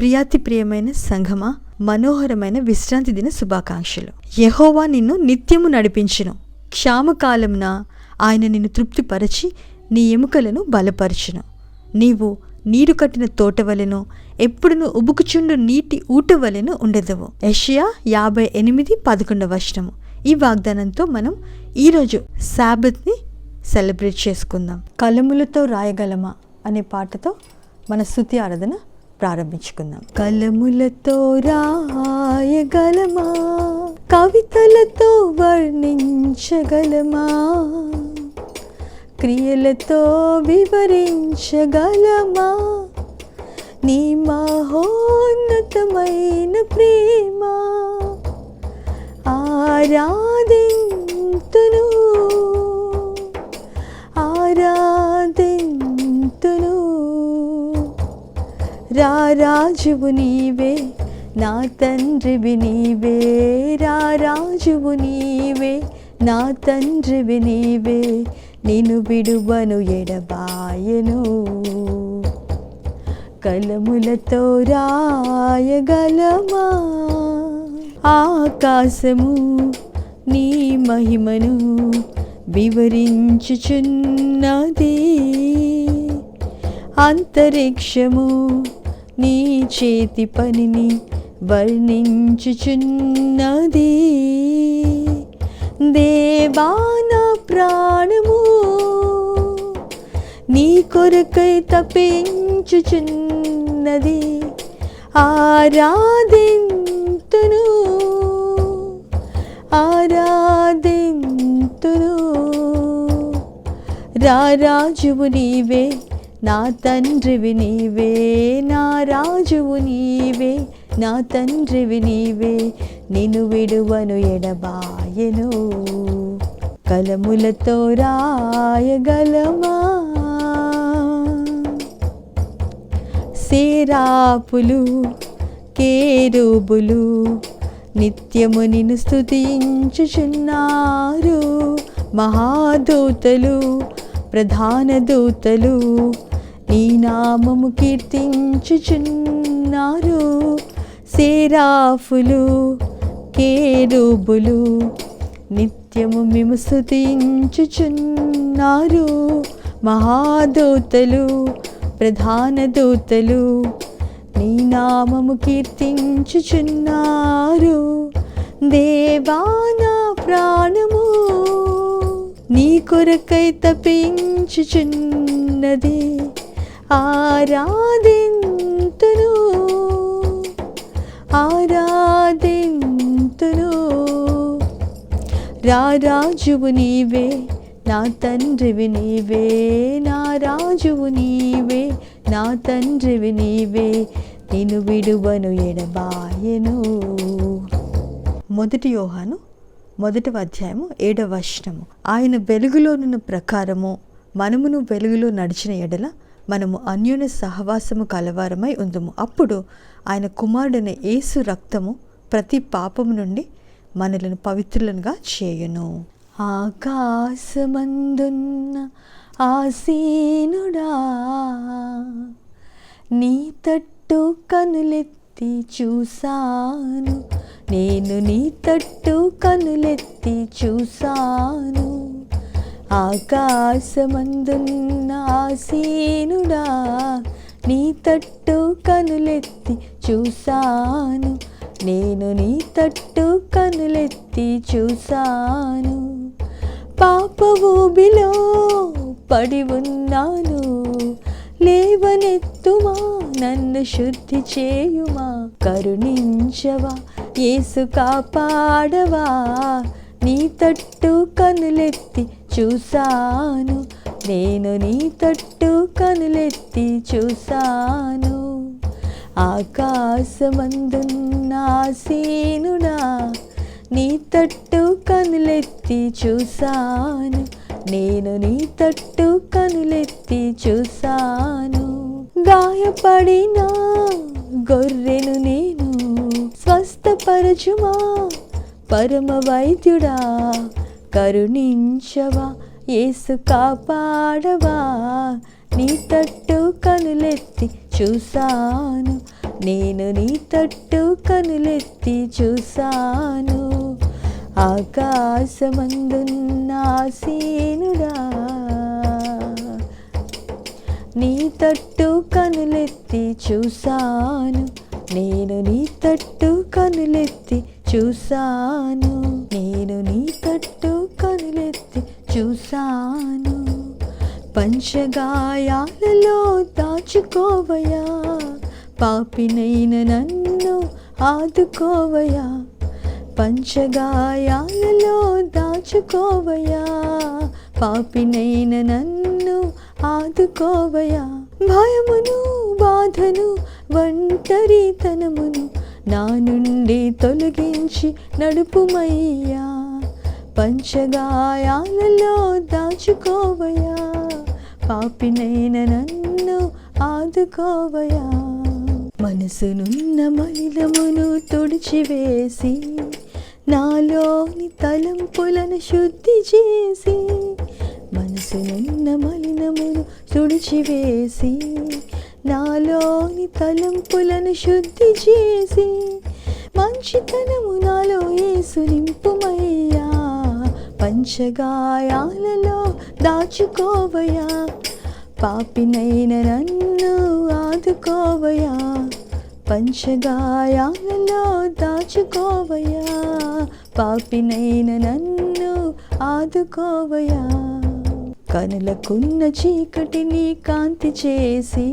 ప్రియమైన సంఘమా, మనోహరమైన విశ్రాంతి దిన శుభాకాంక్షలు. యెహోవా నిన్ను నిత్యము నడిపించును. క్షామకాలమున ఆయన నిన్ను తృప్తిపరచి నీ ఎముకలను బలపరచును. నీవు నీరు కట్టిన తోటవలెను, ఎప్పుడును ఉబుకుచుండు నీటి ఊటవలెను ఉండెదవు. యెషయా 58:11. ఈ వాగ్దానంతో మనం ఈరోజు సాబత్ని సెలబ్రేట్ చేసుకుందాం. కలములతో రాయగలమా అనే పాటతో మన స్తుతి ఆరాధన ప్రారంభించుకుందాం. కలములతో రాయగలమా, కవితలతో వర్ణించగలమా, క్రియలతో వివరించగలమా నీ మహోన్నతమైన ప్రేమ. ఆరాధింతును ఆరాధింతును. రారాజువు నీవే, నా తండ్రివి నీవే. రారాజువు నీవే, నా తండ్రివి నీవే. నిన్ను విడువను ఎడబాయను. కలములతో రాయగలమా, ఆకాశము నీ మహిమను వివరించుచున్నది, అంతరిక్షము నీ చేతి పనిని వర్ణించుచున్నది. దేవా నా ప్రాణము నీ కొరకై తపించుచున్నది. ఆరాధింతును ఆరాధింతును. రారాజువు నీవే, నా తండ్రివి నీవే. నా రాజువు నీవే, నా తండ్రివి నీవే. నిన్ను విడువను ఎడబాయను. కలములతో రాయగలమా, సేరాపులు కేరూబులు నిత్యము నిన్ను స్తుతించుచున్నారు. మహాదూతలు ప్రధాన దూతలు నీ నామము కీర్తించుచున్నారు. సేరాఫులు కేరూబులు నిత్యము మేము స్తుతించుచున్నారు. మహాదూతలు ప్రధాన దూతలు నీ నామము కీర్తించుచున్నారు. దేవా నా ప్రాణము నీ కొరకై తపించుచున్నది. ఆరాధింతును ఆరాధింతును. రారాజువు నీవే, నా తండ్రివి నీవే. నా రాజువు నీవే, నా తండ్రివి నీవే. నిన్ను విడువను ఎడబాయను. 1 యోహాను 1:7. ఆయన వెలుగులోనున్న ప్రకారము మనమును వెలుగులో నడిచిన ఎడల మనము అన్యోన్య సహవాసము కలవారమై ఉందుము. అప్పుడు ఆయన కుమారుడైన యేసు రక్తము ప్రతి పాపము నుండి మనలను పవిత్రులుగా చేయును. ఆకాశమందున్న ఆసీనుడా, నీ తట్టు కనులెత్తి చూసాను. నేను నీ తట్టు కనులెత్తి చూసాను. ఆకాశమందున్న ఆసీనుడా, నీ తట్టు కనులెత్తి చూసాను. నేను నీ తట్టు కనులెత్తి చూసాను. పాప ఊబిలో పడి ఉన్నాను, లేవనెత్తుమా, నన్ను శుద్ధి చేయుమా. కరుణించవా యేసు, కాపాడవా. నీ తట్టు కనులెత్తి చూసాను. నేను నీ తట్టు కనులెత్తి చూసాను. ఆకాశమందున్న ఆసీనుడా, నీ తట్టు కనులెత్తి చూసాను. నేను నీ తట్టు కనులెత్తి చూసాను. గాయపడిన గొర్రెను నేను, స్వస్థపరచుమా పరమ వైద్యుడా. కరుణించవా యేసు, కాపాడవా. నీ తట్టు కనులెత్తి చూసాను. నేను నీ తట్టు కనులెత్తి చూసాను. ఆకాశమందున్న ఆసీనుడా, నీ తట్టు కనులెత్తి చూసాను. నేను నీ తట్టు కనులెత్తి చూసాను. నేను నీ తట్టు కనులెత్తి చూసాను. పంచగాయాలలో దాచుకోవయా, పాపినైన నన్ను ఆదుకోవయా. పంచగాయాలలో దాచుకోవయా, పాపినైన నన్ను ఆదుకోవయా. భయమును బాధను ఒంటరితనమును నా నుండి తొలగించి నడుపుమయ్యా. పంచగాయాలలో దాచుకోవయా, పాపినైన నన్ను ఆదుకోవయా. మనసునున్న మలినమును తుడిచివేసి, నాలోని తలంపులను శుద్ధి చేసి. మనసునున్న మలినమును తుడిచివేసి, నాలోని తలంపులను శుద్ధి చేసి. మంచితనము నాలో యేసు నింపుమయ్యా. పంచగాయాలలో దాచుకోవయా, పాపినైన నన్ను ఆదుకోవయా. పంచగాయాలలో దాచుకోవయా, పాపినైన నన్ను ఆదుకోవయా. కనులకున్న చీకటిని కాంతి చేసి,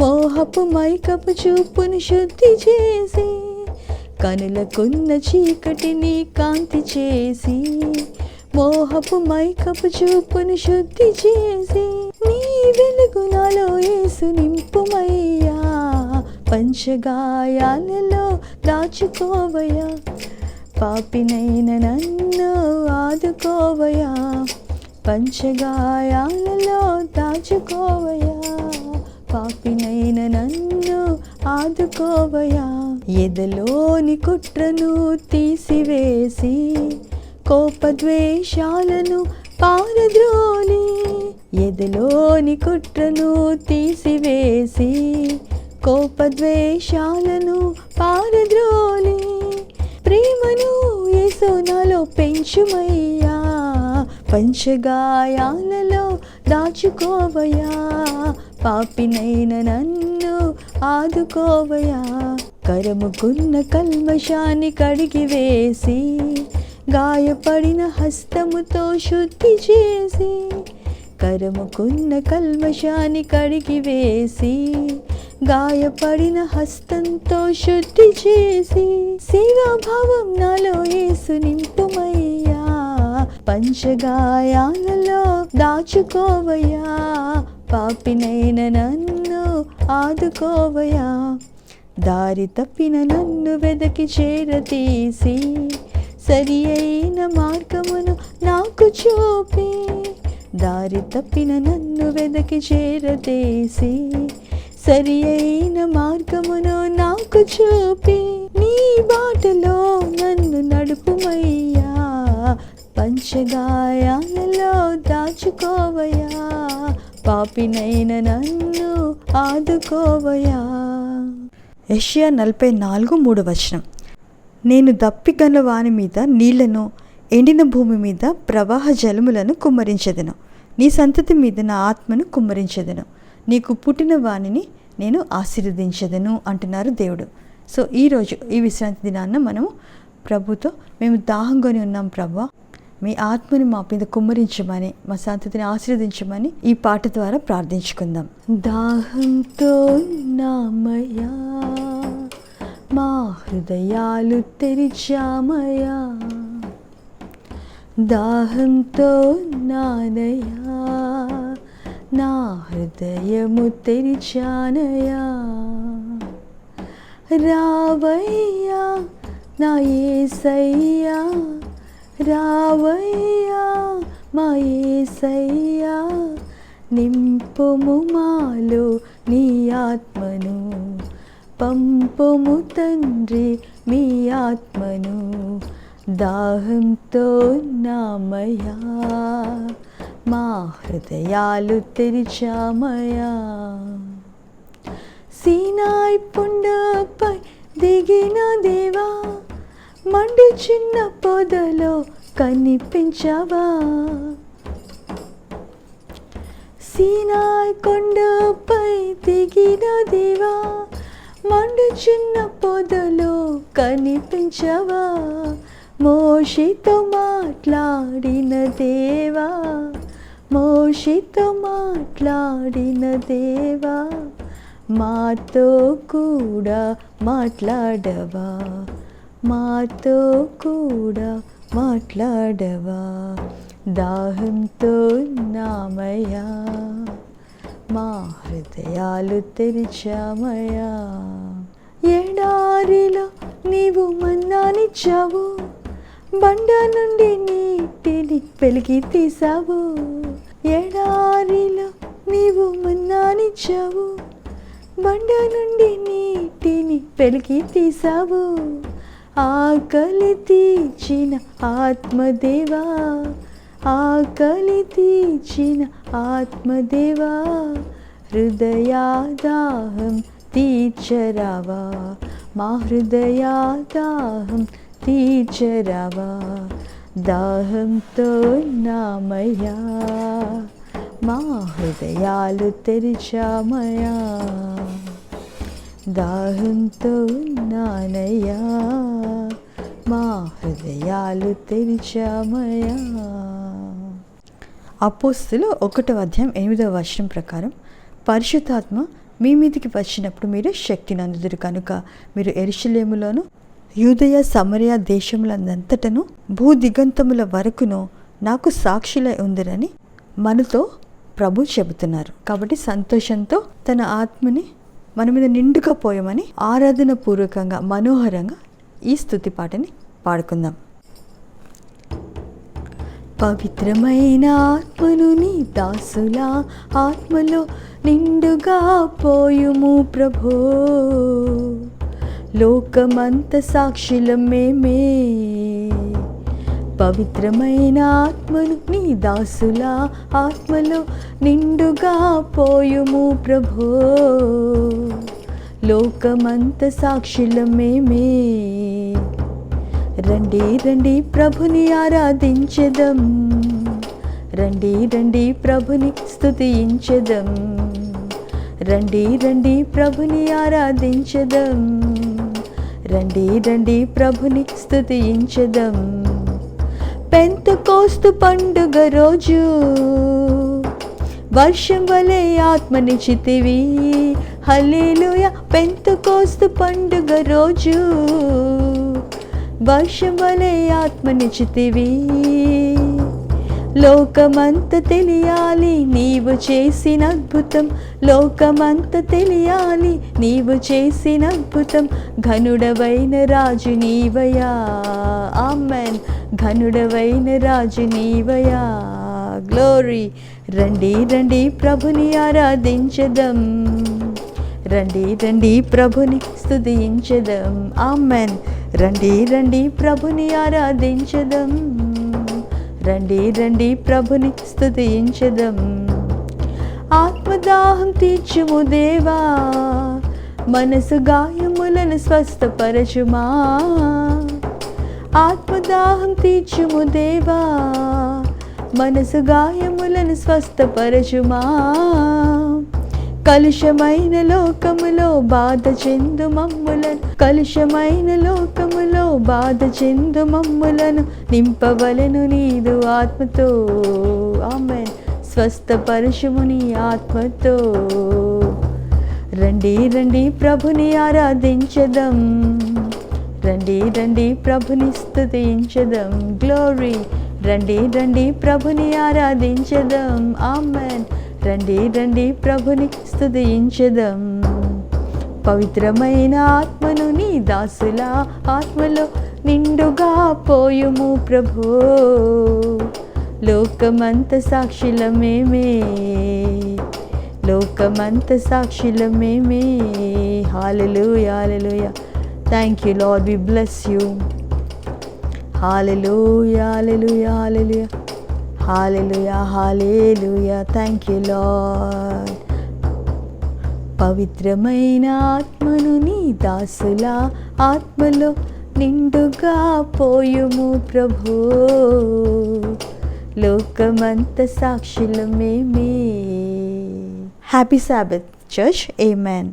మోహపు మైకపు చూపును శుద్ధి చేసి. కనులకున్న చీకటిని కాంతి చేసి, మోహపు మైకపు చూపును శుద్ధి చేసి. నీ వెలుగు నాలో యేసు నింపుమయ్యా. పంచగాయాలలో దాచుకోవయా, పాపినైన నన్ను ఆదుకోవయా. పంచగాయాలలో దాచుకోవయా, పాపినైన నన్ను ఆదుకోవయా. ఎదలోని కుట్రను తీసివేసి, కోపద్వేషాలను పారద్రోలి. ఎదలోని కుట్రను తీసివేసి, కోపద్వేషాలను పారద్రోలి. ప్రేమను యేసు నాలో పెంచుమయ్యా. పంచగాయాలలో దాచుకోవయా, పాపినైన నన్ను ఆదుకోవయా. కరముకున్న కల్మషాన్ని కడిగివేసి, గాయపడిన హస్తముతో శుద్ధి చేసి. కరముకున్న కల్మషాన్ని కడిగివేసి, గాయపడిన హస్తంతో శుద్ధి చేసి. సేవాభావం నాలో యేసు నింపుమయ్యా. పంచగాయాలలో దాచుకోవయా, పాపినైన నన్ను ఆదుకోవయా. దారి తప్పిన నన్ను వెదకి చేరతీసి, సరి అయిన మార్గమును నాకు చూపి. దారి తప్పిన నన్ను వెదకి చేరతీసి, సరి అయిన మార్గమును నాకు చూపి. నీ బాటలో నన్ను నడుపుమయ్యా. పంచగాయాలలో దాచుకోవయా, పాపినైన నన్ను ఆదుకోవయా. యెషయా 44:3 నేను దప్పిగల వాని మీద నీళ్లను, ఎండిన భూమి మీద ప్రవాహ జలములను కుమ్మరించెదను. నీ సంతతి మీద నా ఆత్మను కుమ్మరించెదను. నీకు పుట్టిన వానిని నేను ఆశీర్వదించెదను అంటున్నారు దేవుడు. సో ఈరోజు ఈ విశ్రాంతి దినాన్న మనము ప్రభుతో మేము దాహంగానే ఉన్నాం ప్రభువా, మీ ఆత్మని మా మీద కుమ్మరించమని, మా సంతతిని ఆశీర్వదించమని ఈ పాట ద్వారా ప్రార్థించుకుందాం. దాహంతో ఉన్నామయ్యా, మా హృదయాలు తెరిచామయ్యా. దాహంతో నానయ్యా, నా హృదయము తెరిచానయ్యా. రావయ్యా నా యేసయ్యా, రావయ్యా మా యేసయ్యా. నింపుము మాలో నీ ఆత్మను, పంపుము తండ్రి మీ ఆత్మను. దాహంతో నామయ్యా, మా హృదయాలు తెరిచామయ్యా. సీనాయి కొండపై దిగిన దేవా, మండుచున్న పొదలో కనిపించావా. సీనాయి కొండపై దిగిన దేవా, మండుచున్న పొదలో కనిపించావా. మోషేతో మాట్లాడిన దేవా, మోషేతో మాట్లాడిన దేవా, మాతో కూడా మాట్లాడవా, మాతో కూడా మాట్లాడవా. దాహంతో నామయ్యా, మా హృదయాలు తెరిచామయ్యా. ఎడారిలో నీవు మన్నానిచ్చావు, బండ నుండి నీటిని వెలికి తీసావు. ఎడారిలో నీవు మన్నానిచ్చావు, బండ నుండి నీటిని వెలికి తీసావు. ఆకలి తీర్చిన ఆత్మదేవా, ఆకలి తీర్చిన ఆత్మదేవా, హృదయాదాహం తీర్చరావా, మా హృదయాదాహం తీర్చరావా. దాహంతో నామయ్యా, మా హృదయాలు తెరిచామయ్యా. దాహంతో నానయ్యా, మా హృదయాలు తెరిచామయ్యా. అపోస్తులు 1:8 ప్రకారం, పరిశుద్ధాత్మ మీ మీదికి వచ్చినప్పుడు మీరు శక్తి నందుదురు కనుక మీరు యెరూషలేములోను యూదయ సమరయ దేశములందంతటను భూదిగంతముల వరకును నాకు సాక్షులై ఉందిరని మనతో ప్రభు చెబుతున్నారు. కాబట్టి సంతోషంతో తన ఆత్మని మన మీద నిండుగా పోయమని ఆరాధన పూర్వకంగా మనోహరంగా ఈ స్తుతి పాటని పాడుకుందాం. పవిత్రమైన ఆత్మను నీ దాసులా ఆత్మలో నిండుగా పోయుము ప్రభో, లోకమంత సాక్షులం మేమే. పవిత్రమైన ఆత్మను నీ దాసులా ఆత్మలో నిండుగా పోయుము ప్రభో, లోకమంత సాక్షులం మేమే. రండి రండి ప్రభుని ఆరాధించెదం, రండి రండి ప్రభుని స్తుతించెదం, రండి రండి ప్రభుని ఆరాధించెదం, రండి రండి ప్రభుని స్తుతించెదం. పెంతెకోస్తు పండుగ రోజు వర్షం వలె ఆత్మనిచ్చితివి, హల్లెలూయా. పెంతెకోస్తు పండుగ రోజు వర్షం వలె ఆత్మనిచ్చితివి. లోకమంత తెలియాలి నీవు చేసిన అద్భుతం, లోకమంత తెలియాలి నీవు చేసిన అద్భుతం. ఘనుడవైన రాజు నీవయా, ఆమెన్. ఘనుడవైన రాజు నీవయా, గ్లోరీ. రండి రండి ప్రభుని ఆరాధించెదం, రండి రండి ప్రభుని స్తుతించెదం, ఆమెన్. రండి రండి ప్రభుని ఆరాధించెదం, రండి రండి ప్రభుని స్తుతించెదం. ఆత్మదాహం తీర్చుము దేవా, మనసు గాయములను స్వస్థపరచుమా. ఆత్మదాహం తీర్చుము దేవా, మనసు గాయములను స్వస్థపరచుమా. కలుషమైన లోకములో బాధ చెందు మమ్ములను, కలుషమైన లోకములో బాధ చెందు మమ్ములను నింపవలెను నీదు ఆత్మతో, ఆమేన్. స్వస్థపరచుము నీ ఆత్మతో. రండి రండి ప్రభుని ఆరాధించెదం, రండి రండి ప్రభుని స్తుతించెదం, గ్లోరీ. రండి రండి ప్రభుని ఆరాధించెదం, ఆమేన్. రండి రండి ప్రభుని స్తుతించెదం. పవిత్రమైన ఆత్మను నీ దాసుల ఆత్మలో నిండుగా పోయుము ప్రభో, లోకమంత సాక్షులమేమే, లోకమంత సాక్షులమేమే. Hallelujah, hallelujah. Thank you Lord, we bless you. Hallelujah, hallelujah, hallelujah. Hallelujah, hallelujah. Thank you, Lord. పవిత్రమైన ఆత్మను నీ దాసుల ఆత్మలో నిండుగా పోయుము ప్రభు. లోకమంత సాక్షులమేమే. Happy Sabbath church. ఆమేన్.